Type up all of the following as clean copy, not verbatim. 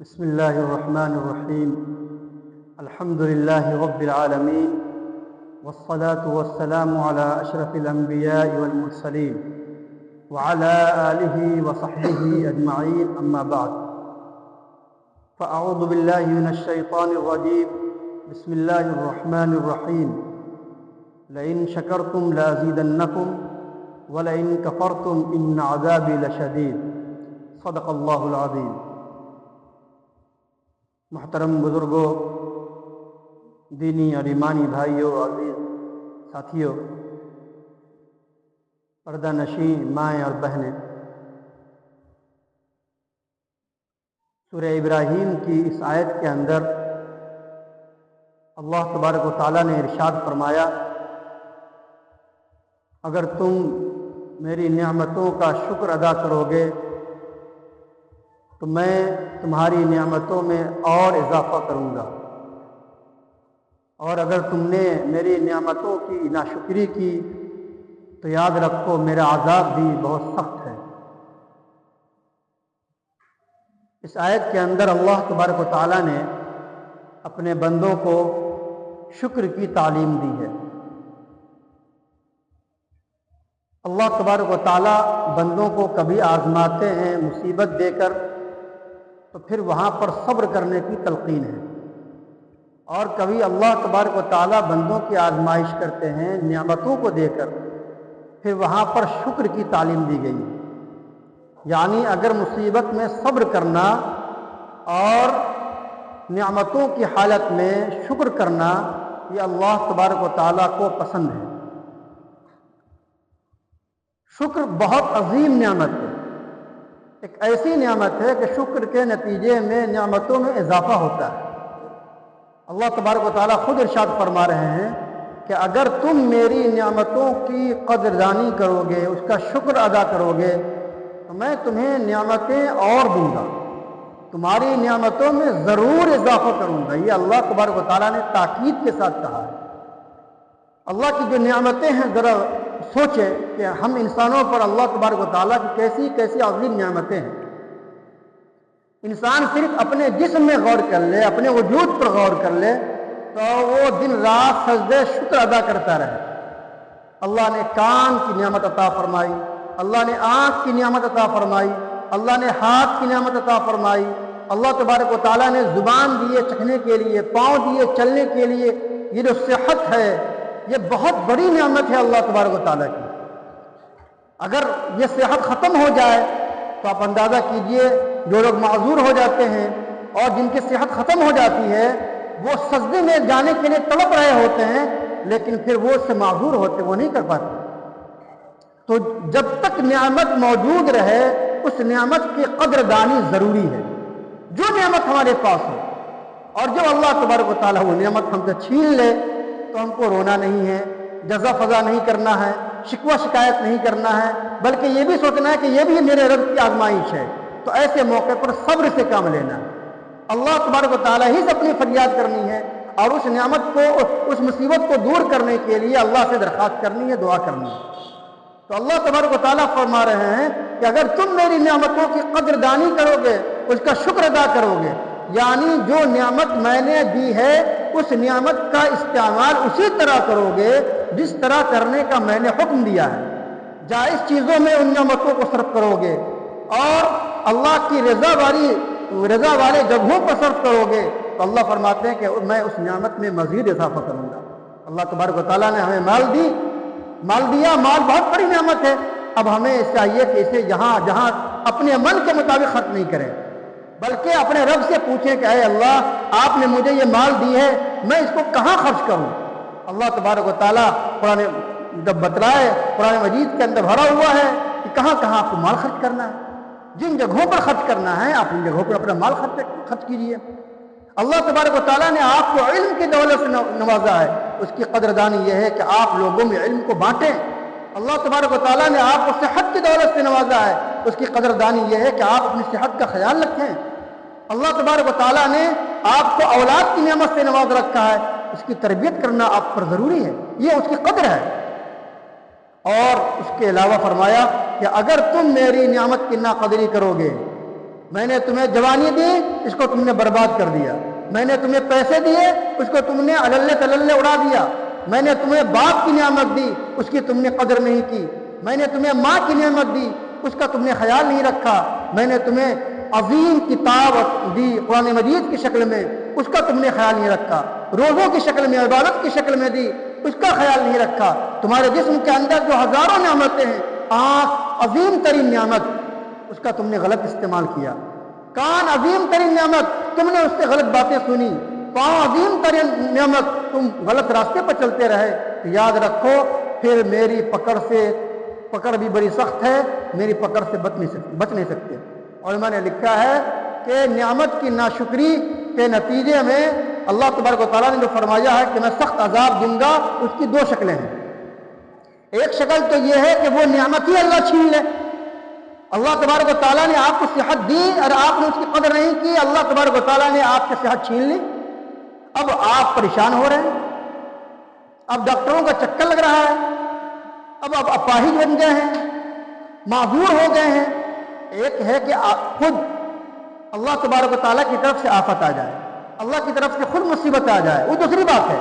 بسم الله الرحمن الرحيم. الحمد لله رب العالمين، والصلاة والسلام على أشرف الأنبياء والمرسلين وعلى آله وصحبه أجمعين، أما بعد. فأعوذ بالله من الشيطان الرجيم. بسم الله الرحمن الرحيم. لئن شكرتم لأزيدنكم ولئن كفرتم إن عذابي لشديد. صدق الله العظيم. محترم بزرگوں، دینی اور ایمانی بھائیوں، عزیز ساتھیوں، پردہ نشین مائیں اور بہنیں، سورہ ابراہیم کی اس آیت کے اندر اللہ تبارک و تعالیٰ نے ارشاد فرمایا، اگر تم میری نعمتوں کا شکر ادا کرو گے تو میں تمہاری نعمتوں میں اور اضافہ کروں گا، اور اگر تم نے میری نعمتوں کی ناشکری کی تو یاد رکھو میرا عذاب بھی بہت سخت ہے۔ اس آیت کے اندر اللہ تبارک و تعالیٰ نے اپنے بندوں کو شکر کی تعلیم دی ہے۔ اللہ تبارک و تعالیٰ بندوں کو کبھی آزماتے ہیں مصیبت دے کر، تو پھر وہاں پر صبر کرنے کی تلقین ہے، اور کبھی اللہ تبارک و تعالیٰ بندوں کی آزمائش کرتے ہیں نعمتوں کو دے کر، پھر وہاں پر شکر کی تعلیم دی گئی ہے۔ یعنی اگر مصیبت میں صبر کرنا اور نعمتوں کی حالت میں شکر کرنا، یہ اللہ تبارک و تعالیٰ کو پسند ہے۔ شکر بہت عظیم نعمت ہے، ایک ایسی نعمت ہے کہ شکر کے نتیجے میں نعمتوں میں اضافہ ہوتا ہے۔ اللہ تبارک و تعالیٰ خود ارشاد فرما رہے ہیں کہ اگر تم میری نعمتوں کی قدردانی کرو گے، اس کا شکر ادا کرو گے تو میں تمہیں نعمتیں اور دوں گا، تمہاری نعمتوں میں ضرور اضافہ کروں گا۔ یہ اللہ تبارک و تعالیٰ نے تاکید کے ساتھ کہا ہے۔ اللہ کی جو نعمتیں ہیں، ذرا سوچے کہ ہم انسانوں پر اللہ تبارک و تعالیٰ کی کیسی کیسی عظیم نعمتیں ہیں۔ انسان صرف اپنے جسم میں غور کر لے، اپنے وجود پر غور کر لے تو وہ دن رات سجدے شکر ادا کرتا رہے۔ اللہ نے کان کی نعمت عطا فرمائی، اللہ نے آنکھ کی نعمت عطا فرمائی، اللہ نے ہاتھ کی نعمت عطا فرمائی، اللہ تبارک و تعالیٰ نے زبان دیے چکھنے کے لیے، پاؤں دیے چلنے کے لیے۔ یہ جو صحت ہے، یہ بہت بڑی نعمت ہے اللہ تبارک و تعالیٰ کی۔ اگر یہ صحت ختم ہو جائے تو آپ اندازہ کیجئے جو لوگ معذور ہو جاتے ہیں اور جن کی صحت ختم ہو جاتی ہے، وہ سجدے میں جانے کے لیے تڑپ رہے ہوتے ہیں، لیکن پھر وہ اس سے معذور ہوتے، وہ نہیں کر پاتے۔ تو جب تک نعمت موجود رہے اس نعمت کی قدردانی ضروری ہے۔ جو نعمت ہمارے پاس ہو اور جو اللہ تبارک و تعالیٰ وہ نعمت ہم سے چھین لے تو ہم کو رونا نہیں ہے، جزا فضا نہیں کرنا ہے، شکوہ شکایت نہیں کرنا ہے، بلکہ یہ بھی سوچنا ہے کہ یہ بھی میرے رب کی آزمائش ہے۔ تو ایسے موقع پر صبر سے کام لینا ہے، اللہ تبارک و تعالیٰ ہی سے اپنی فریاد کرنی ہے، اور اس نعمت کو، اس مصیبت کو دور کرنے کے لیے اللہ سے درخواست کرنی ہے، دعا کرنی ہے۔ تو اللہ تبارک و تعالیٰ فرما رہے ہیں کہ اگر تم میری نعمتوں کی قدردانی کرو گے، اس کا شکر ادا کرو گے، یعنی جو نعمت میں نے دی ہے اس نعمت کا استعمال اسی طرح کرو گے جس طرح کرنے کا میں نے حکم دیا ہے، جائز چیزوں میں ان نعمتوں کو صرف کرو گے اور اللہ کی رضا والے جگہوں پر صرف کرو گے، تو اللہ فرماتے ہیں کہ میں اس نعمت میں مزید اضافہ کروں گا۔ اللہ تبارک و تعالیٰ نے ہمیں مال دیا، مال بہت بڑی نعمت ہے۔ اب ہمیں چاہیے کہ اسے جہاں اپنے من کے مطابق خرچ نہیں کریں، بلکہ اپنے رب سے پوچھیں کہ اے اللہ، آپ نے مجھے یہ مال دی ہے، میں اس کو کہاں خرچ کروں؟ اللہ تبارک و تعالیٰ قرآن جب بتلائے، قرآن مجید کے اندر بھرا ہوا ہے کہ کہاں کہاں آپ کو مال خرچ کرنا ہے، جن جگہوں پر خرچ کرنا ہے آپ ان جگہوں پر اپنا مال خرچ کیجیے۔ اللہ تبارک و تعالیٰ نے آپ کو علم کی دولت سے نوازا ہے، اس کی قدردانی یہ ہے کہ آپ لوگوں میں علم کو بانٹیں۔ اللہ تبارک و تعالیٰ نے آپ کو صحت کی دولت سے نوازا ہے، اس کی قدردانی یہ ہے کہ آپ اپنی صحت کا خیال رکھیں۔ اللہ تبارک و تعالیٰ نے آپ کو اولاد کی نعمت سے نواز رکھا ہے، اس کی تربیت کرنا آپ پر ضروری ہے، یہ اس کی قدر ہے۔ اور اس کے علاوہ فرمایا کہ اگر تم میری نعمت کی ناقدری کرو گے میں نے تمہیں جوانی دی، اس کو تم نے برباد کر دیا، میں نے تمہیں پیسے دیے، اس کو تم نے عللے تللے اڑا دیا، میں نے تمہیں باپ کی نعمت دی، اس کی تم نے قدر نہیں کی، میں نے تمہیں ماں کی نعمت دی، اس کا تم نے خیال نہیں رکھا، میں نے تمہیں عظیم کتاب دی قرآن مجید کی شکل میں، اس کا تم نے خیال نہیں رکھا، روزوں کی شکل میں، عبادت کی شکل میں دی، اس کا خیال نہیں رکھا، تمہارے جسم کے اندر جو ہزاروں نعمتیں ہیں، آنکھ عظیم ترین نعمت، اس کا تم نے غلط استعمال کیا، کان عظیم ترین نعمت، تم نے اس سے غلط باتیں سنی، پاؤں عظیم ترین نعمت، تم غلط راستے پر چلتے رہے، تو یاد رکھو پھر میری پکڑ بھی بڑی سخت ہے، میری پکڑ سے بچ نہیں سکتے۔ اور میں نے لکھا ہے کہ نعمت کی ناشکری کے نتیجے میں اللہ تبارک و تعالیٰ نے جو فرمایا ہے کہ میں سخت عذاب دوں گا، اس کی دو شکلیں ہیں۔ ایک شکل تو یہ ہے کہ وہ نعمت ہی اللہ چھین لے، اللہ تبارک و تعالیٰ نے آپ کو صحت دی اور آپ نے اس کی قدر نہیں کی، اللہ تبارک و تعالیٰ نے آپ کی صحت چھین لی، اب آپ پریشان ہو رہے ہیں، اب ڈاکٹروں کا چکر لگ رہا ہے، اب آپ اپاہج بن گئے ہیں، معذور ہو گئے ہیں۔ ایک ہے کہ خود اللہ تبارک و تعالیٰ کی طرف سے آفت آ جائے، اللہ کی طرف سے خود مصیبت آ جائے، وہ دوسری بات ہے۔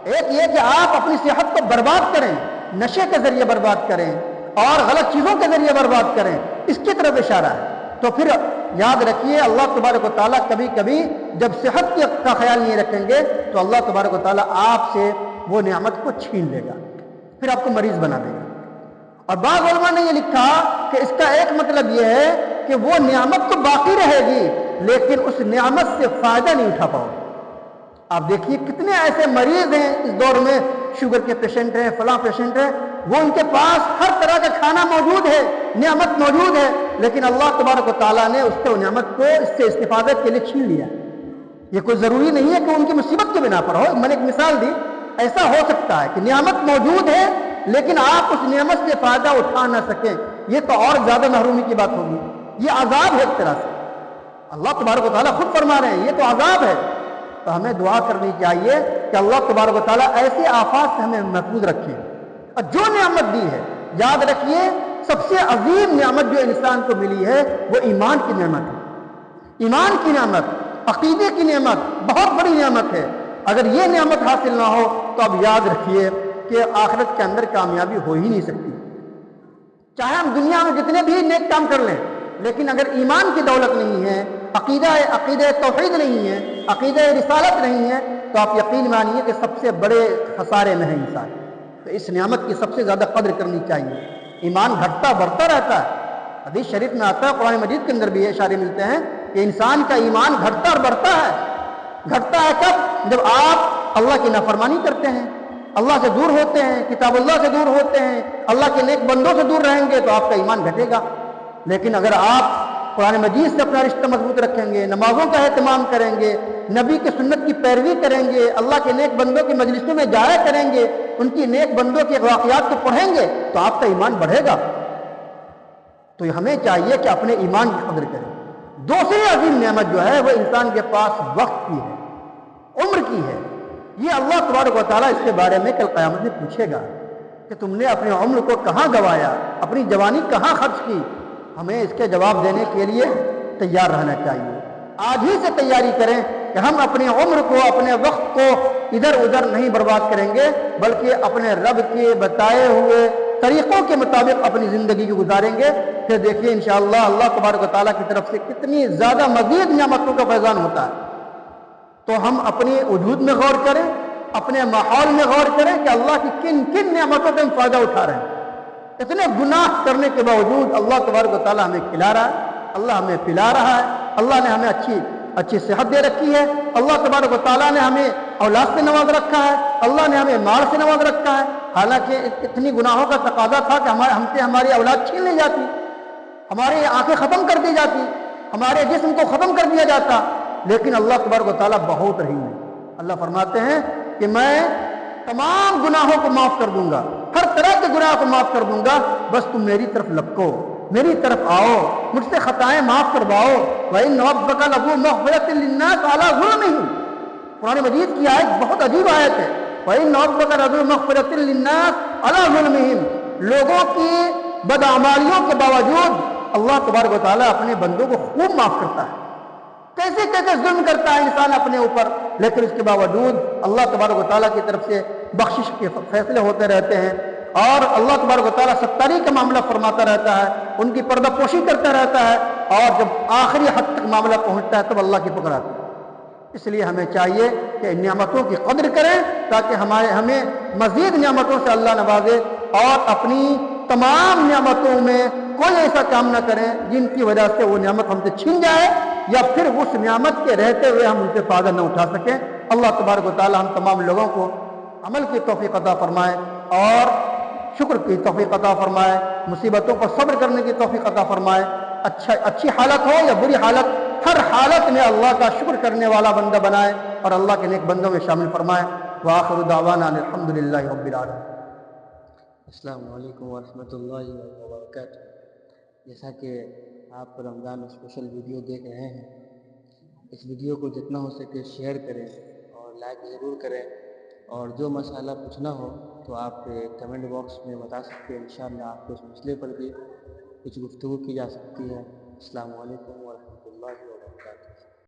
ایک یہ کہ آپ اپنی صحت کو برباد کریں، نشے کے ذریعے برباد کریں اور غلط چیزوں کے ذریعے برباد کریں، اس کی طرف اشارہ ہے۔ تو پھر یاد رکھیے اللہ تبارک و تعالیٰ کبھی کبھی جب صحت کا خیال نہیں رکھیں گے تو اللہ تبارک و تعالیٰ آپ سے وہ نعمت کو چھین لے گا، پھر آپ کو مریض بنا دے گا۔ اور بعض علماء نے یہ لکھا کہ اس کا ایک مطلب یہ ہے کہ وہ نعمت تو باقی رہے گی لیکن اس نعمت سے فائدہ نہیں اٹھا پاؤ گے۔ آپ دیکھیے کتنے ایسے مریض ہیں اس دور میں، شوگر کے پیشنٹ ہیں، فلاں پیشنٹ ہیں، وہ ان کے پاس ہر طرح کا کھانا موجود ہے، نعمت موجود ہے، لیکن اللہ تبارک و تعالیٰ نے اس کو نعمت کو اس سے استفادے کے لیے چھین لیا۔ یہ کوئی ضروری نہیں ہے کہ ان کی مصیبت کی بنا پر ہو، میں نے ایک مثال دی، ایسا ہو سکتا ہے کہ نعمت موجود ہے لیکن آپ اس نعمت سے فائدہ اٹھا نہ سکیں، یہ تو اور زیادہ محرومی کی بات ہوگی، یہ عذاب ہے ایک طرح سے۔ اللہ تبارک و تعالیٰ خود فرما رہے ہیں یہ تو عذاب ہے، تو ہمیں دعا کرنی چاہیے کہ اللہ تبارک و تعالیٰ ایسے آفات سے ہمیں محفوظ رکھے۔ اور جو نعمت دی ہے یاد رکھیے سب سے عظیم نعمت جو انسان کو ملی ہے وہ ایمان کی نعمت ہے، ایمان کی نعمت، عقیدے کی نعمت بہت بڑی نعمت ہے۔ اگر یہ نعمت حاصل نہ ہو تو اب یاد رکھیے کہ آخرت کے اندر کامیابی ہو ہی نہیں سکتی، چاہے ہم دنیا میں جتنے بھی نیک کام کر لیں، لیکن اگر ایمان کی دولت نہیں ہے، عقیدہ توحید نہیں ہے، عقیدہ رسالت نہیں ہے، تو آپ یقین مانیے کہ سب سے بڑے خسارے میں ہے انسان۔ تو اس نعمت کی سب سے زیادہ قدر کرنی چاہیے۔ ایمان گھٹتا بڑھتا رہتا ہے، حدیث شریف میں آتا ہے، قرآن مجید کے اندر بھی یہ اشارے ملتے ہیں کہ انسان کا ایمان گھٹتا اور بڑھتا ہے۔ گھٹتا ہے کب؟ جب آپ اللہ کی نافرمانی کرتے ہیں، اللہ سے دور ہوتے ہیں، کتاب اللہ سے دور ہوتے ہیں، اللہ کے نیک بندوں سے دور رہیں گے تو آپ کا ایمان گھٹے گا۔ لیکن اگر آپ قرآن مجید سے اپنا رشتہ مضبوط رکھیں گے، نمازوں کا اہتمام کریں گے، نبی کی سنت کی پیروی کریں گے، اللہ کے نیک بندوں کی مجلسوں میں جایا کریں گے، ان کی نیک بندوں کے واقعات کو پڑھیں گے تو آپ کا ایمان بڑھے گا۔ تو ہمیں چاہیے کہ اپنے ایمان کی قدر کریں۔ دوسری عظیم نعمت جو ہے وہ انسان کے پاس وقت کی ہے، عمر کی ہے۔ یہ اللہ تبارک و تعالیٰ اس کے بارے میں کل قیامت میں پوچھے گا کہ تم نے اپنے عمر کو کہاں گوایا، اپنی جوانی کہاں خرچ کی۔ ہمیں اس کے جواب دینے کے لیے تیار رہنا چاہیے۔ آج ہی سے تیاری کریں کہ ہم اپنے عمر کو، اپنے وقت کو ادھر ادھر نہیں برباد کریں گے، بلکہ اپنے رب کے بتائے ہوئے طریقوں کے مطابق اپنی زندگی کو گزاریں گے۔ پھر دیکھیے انشاءاللہ اللہ تبارک و تعالیٰ کی طرف سے کتنی زیادہ مزید نعمتوں کا فیضان ہوتا ہے۔ تو ہم اپنے وجود میں غور کریں، اپنے ماحول میں غور کریں کہ اللہ کی کن کن نعمتوں سے ہم فائدہ اٹھا رہے ہیں۔ اتنے گناہ کرنے کے باوجود اللہ تبارک و تعالیٰ ہمیں کھلا رہا ہے، اللہ ہمیں پلا رہا ہے، اللہ نے ہمیں اچھی صحت دے رکھی ہے، اللہ تبارک و تعالیٰ نے ہمیں اولاد سے نواز رکھا ہے، اللہ نے ہمیں مال سے نواز رکھا ہے۔ حالانکہ اتنی گناہوں کا تقاضا تھا کہ ہم سے ہماری اولاد چھین لی جاتی، ہماری آنکھیں ختم کر دی جاتی، ہمارے جسم کو ختم کر دیا جاتا، لیکن اللہ تبارک و تعالیٰ بہت رحیم ہے۔ اللہ فرماتے ہیں کہ میں تمام گناہوں کو معاف کر دوں گا، ہر طرح کے گناہ کو معاف کر دوں گا، بس تم میری طرف لپکو، میری طرف آؤ، مجھ سے خطائیں معاف کرواؤ۔ وَإِنَّ رَبَّكَ لَذُو مَغْفِرَةٍ لِلنَّاسِ عَلَىٰ ظُلْمِهِمْ۔ قرآن مجید کی آیت بہت عجیب آیت ہے۔ وَإِنَّ رَبَّكَ لَذُو مَغْفِرَةٍ لِلنَّاسِ عَلَىٰ ظُلْمِهِمْ۔ لوگوں کی بدعمالیوں کے باوجود اللہ تبارک و تعالیٰ اپنے بندوں کو خوب معاف کرتا ہے. کیسے کیسے ظلم کرتا ہے انسان اپنے اوپر، لیکن اس کے باوجود اللہ تبارک و تعالیٰ کی طرف سے بخشش کے فیصلے ہوتے رہتے ہیں، اور اللہ تبارک و تعالیٰ ستاری کا معاملہ فرماتا رہتا ہے، ان کی پردہ پوشی کرتا رہتا ہے، اور جب آخری حد تک معاملہ پہنچتا ہے تب اللہ کی پکڑ آتی ہے. اس لیے ہمیں چاہیے کہ ان نعمتوں کی قدر کریں تاکہ ہمیں مزید نعمتوں سے اللہ نوازے، اور اپنی تمام نعمتوں میں کوئی ایسا کام نہ کریں جن کی وجہ سے وہ نعمت ہم سے چھن جائے، یا پھر اس نعمت کے رہتے ہوئے ہم ان سے فائدہ نہ اٹھا سکیں. اللہ تبارک و تعالی ہم تمام لوگوں کو عمل کی توفیق عطا فرمائے، اور شکر کی توفیق عطا فرمائے، مصیبتوں پر صبر کرنے کی توفیق عطا فرمائے. اچھی حالت ہو یا بری حالت، ہر حالت میں اللہ کا شکر کرنے والا بندہ بنائے اور اللہ کے نیک بندوں میں شامل فرمائے. وآخر دعوانا الحمدللہ رب العالمین. السلام علیکم ورحمۃ اللہ وبرکاتہ. جیسا کہ آپ رمضان اسپیشل ویڈیو دیکھ رہے ہیں، اس ویڈیو کو جتنا ہو سکے شیئر کریں اور لائک ضرور کریں، اور جو مسئلہ پوچھنا ہو تو آپ کمنٹ باکس میں بتا سکتے ہیں. انشاءاللہ آپ کو اس مسئلے پر بھی کچھ گفتگو کی جا سکتی ہے. السلام علیکم ورحمۃ اللہ.